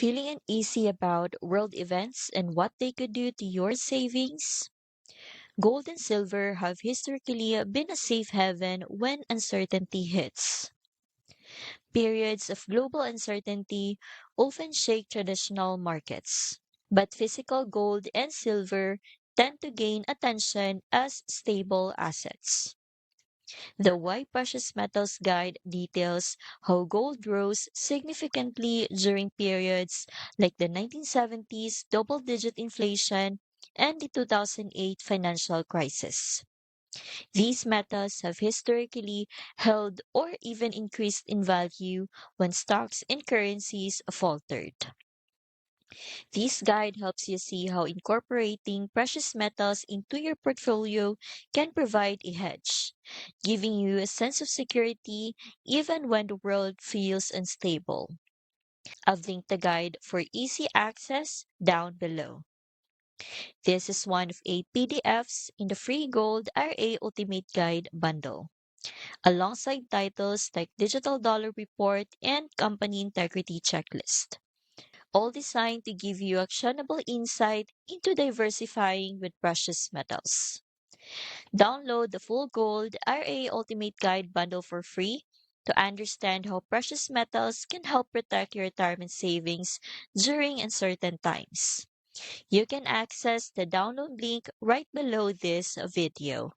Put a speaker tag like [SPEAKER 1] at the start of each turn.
[SPEAKER 1] Feeling uneasy about world events and what they could do to your savings? Gold and silver have historically been a safe haven when uncertainty hits. Periods of global uncertainty often shake traditional markets, but physical gold and silver tend to gain attention as stable assets. The Why Precious Metals Guide details how gold rose significantly during periods like the 1970s double digit inflation and the 2008 financial crisis. These metals have historically held or even increased in value when stocks and currencies faltered. This guide helps you see how incorporating precious metals into your portfolio can provide a hedge, giving you a sense of security even when the world feels unstable. I've linked the guide for easy access down below. This is one of 8 PDFs in the free Gold RA Ultimate Guide bundle, alongside titles like Digital Dollar Report and Company Integrity Checklist, all designed to give you actionable insight into diversifying with precious metals. Download the full Gold RA Ultimate Guide bundle for free to understand how precious metals can help protect your retirement savings during uncertain times. You can access the download link right below this video.